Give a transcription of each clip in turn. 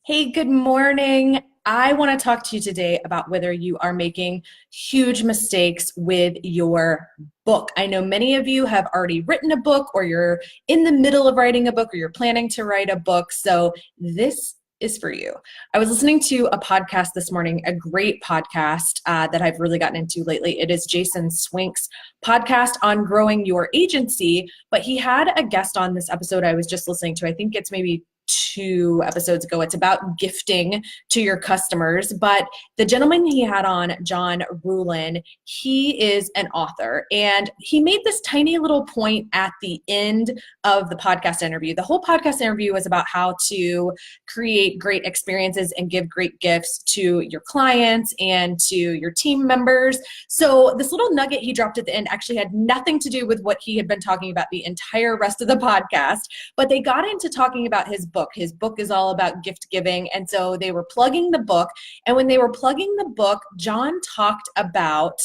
Hey, good morning. I want to talk to you today about whether you are making huge mistakes with your book. I know many of you have already written a book, or you're in the middle of writing a book, or you're planning to write a book. So, this is for you. I was listening to a podcast this morning, a great podcast that I've really gotten into lately. It is Jason Swink's podcast on growing your agency, but he had a guest on this episode I was just listening to. I think it's maybe 2 episodes ago. It's about gifting to your customers. But the gentleman he had on, John Ruhlin, he is an author, and he made this tiny little point at the end of the podcast interview. The whole podcast interview was about how to create great experiences and give great gifts to your clients and to your team members. So this little nugget he dropped at the end actually had nothing to do with what he had been talking about the entire rest of the podcast, but they got into talking about his book. His book is all about gift giving. And so they were plugging the book. And when they were plugging the book, John talked about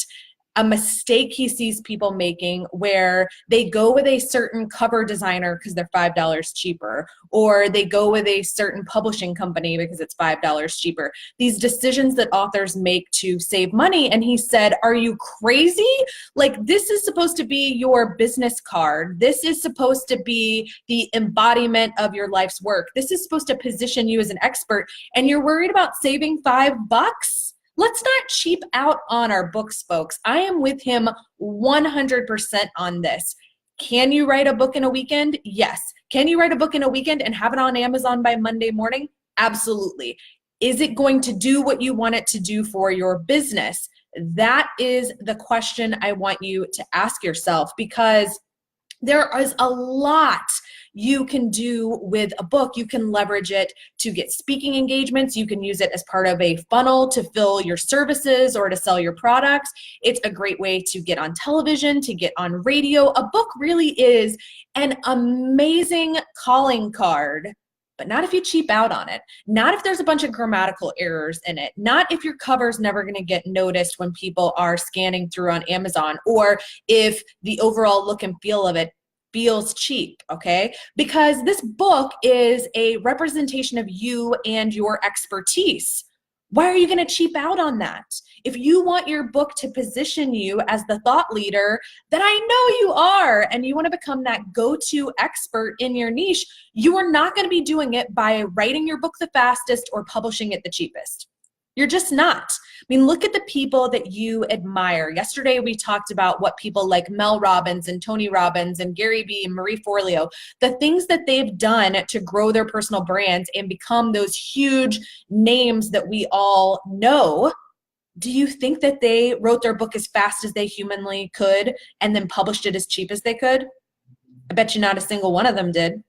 a mistake he sees people making where they go with a certain cover designer because they're $5 cheaper, or they go with a certain publishing company because it's $5 cheaper. These decisions that authors make to save money. And he said, are you crazy? Like, this is supposed to be your business card. This is supposed to be the embodiment of your life's work. This is supposed to position you as an expert, and you're worried about saving $5? Let's not cheap out on our books, folks. I am with him 100% on this. Can you write a book in a weekend? Yes. Can you write a book in a weekend and have it on Amazon by Monday morning? Absolutely. Is it going to do what you want it to do for your business? That is the question I want you to ask yourself, because there is a lot you can do with a book. You can leverage it to get speaking engagements. You can use it as part of a funnel to fill your services or to sell your products. It's a great way to get on television, to get on radio. A book really is an amazing calling card, but not if you cheap out on it. Not if there's a bunch of grammatical errors in it. Not if your cover's never going to get noticed when people are scanning through on Amazon, or if the overall look and feel of it feels cheap, okay? Because this book is a representation of you and your expertise. Why are you going to cheap out on that? If you want your book to position you as the thought leader that I know you are, and you want to become that go-to expert in your niche, you are not going to be doing it by writing your book the fastest or publishing it the cheapest. You're just not. I mean, look at the people that you admire. Yesterday, we talked about what people like Mel Robbins and Tony Robbins and Gary Vee and Marie Forleo, the things that they've done to grow their personal brands and become those huge names that we all know. Do you think that they wrote their book as fast as they humanly could and then published it as cheap as they could? I bet you not a single one of them did.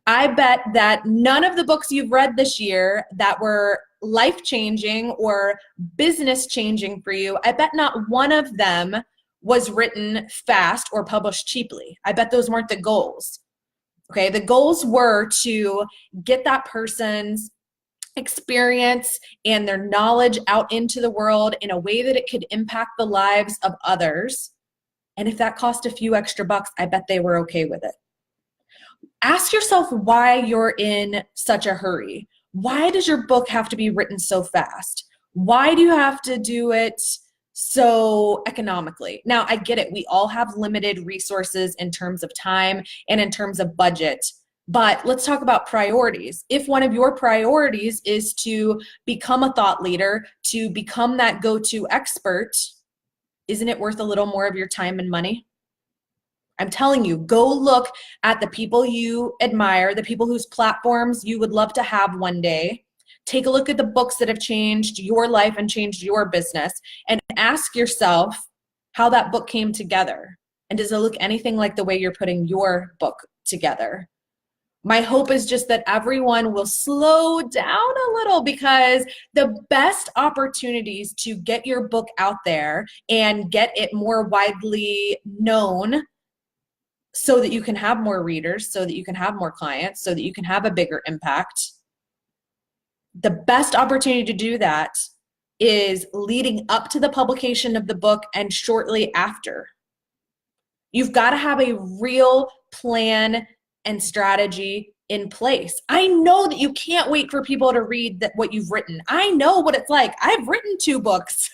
I bet that none of the books you've read this year that were life-changing or business-changing for you, I bet not one of them was written fast or published cheaply. I bet those weren't the goals. Okay, the goals were to get that person's experience and their knowledge out into the world in a way that it could impact the lives of others. And if that cost a few extra bucks, I bet they were okay with it. Ask yourself why you're in such a hurry. Why does your book have to be written so fast? Why do you have to do it so economically? Now, I get it. We all have limited resources in terms of time and in terms of budget. But let's talk about priorities. If one of your priorities is to become a thought leader, to become that go-to expert, isn't it worth a little more of your time and money? I'm telling you, go look at the people you admire, the people whose platforms you would love to have one day. Take a look at the books that have changed your life and changed your business, and ask yourself how that book came together. And does it look anything like the way you're putting your book together? My hope is just that everyone will slow down a little, because the best opportunities to get your book out there and get it more widely known, so that you can have more readers, so that you can have more clients, so that you can have a bigger impact. The best opportunity to do that is leading up to the publication of the book and shortly after. You've got to have a real plan and strategy in place. I know that you can't wait for people to read what you've written. I know what it's like. I've written 2 books.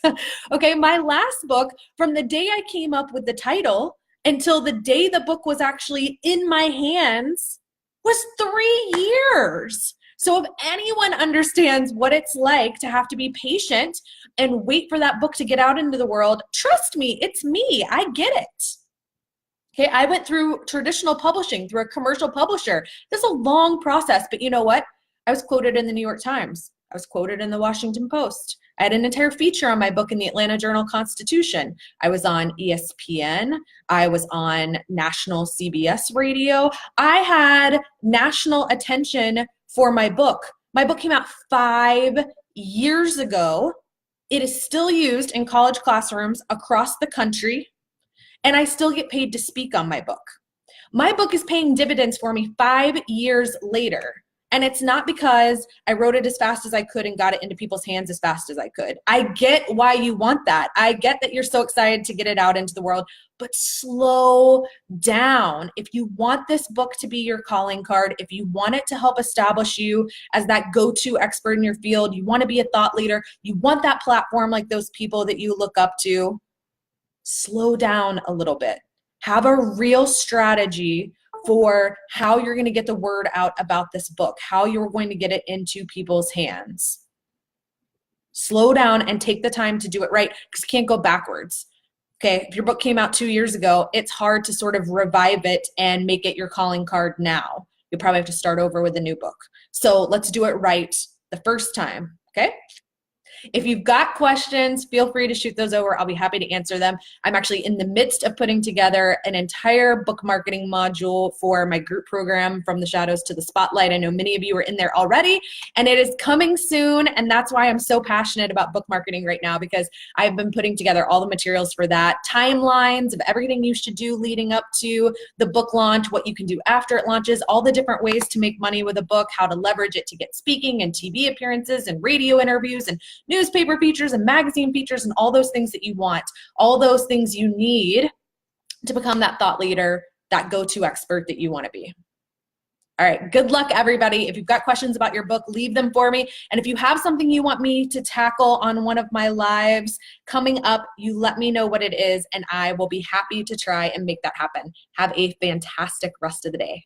Okay, my last book, from the day I came up with the title until the day the book was actually in my hands was 3 years. So if anyone understands what it's like to have to be patient and wait for that book to get out into the world, trust me, it's me. I get it. Okay, I went through traditional publishing, through a commercial publisher. This is a long process, but you know what? I was quoted in the New York Times. I was quoted in the Washington Post. I had an entire feature on my book in the Atlanta Journal-Constitution. I was on ESPN. I was on national CBS radio. I had national attention for my book. My book came out 5 years ago. It is still used in college classrooms across the country, and I still get paid to speak on my book. My book is paying dividends for me 5 years later. And it's not because I wrote it as fast as I could and got it into people's hands as fast as I could. I get why you want that. I get that you're so excited to get it out into the world, but slow down. If you want this book to be your calling card, if you want it to help establish you as that go-to expert in your field, you want to be a thought leader, you want that platform like those people that you look up to, slow down a little bit. Have a real strategy for how you're going to get the word out about this book, how you're going to get it into people's hands. Slow down and take the time to do it right, because you can't go backwards. Okay, if your book came out 2 years ago, it's hard to sort of revive it and make it your calling card now. You'll probably have to start over with a new book. So let's do it right the first time, okay? If you've got questions, feel free to shoot those over. I'll be happy to answer them. I'm actually in the midst of putting together an entire book marketing module for my group program, From the Shadows to the Spotlight. I know many of you are in there already, and it is coming soon, and that's why I'm so passionate about book marketing right now, because I've been putting together all the materials for that, timelines of everything you should do leading up to the book launch, what you can do after it launches, all the different ways to make money with a book, how to leverage it to get speaking and TV appearances and radio interviews and newspaper features and magazine features and all those things that you want, all those things you need to become that thought leader, that go-to expert that you want to be. All right, good luck, everybody. If you've got questions about your book, leave them for me. And if you have something you want me to tackle on one of my lives coming up, you let me know what it is, and I will be happy to try and make that happen. Have a fantastic rest of the day.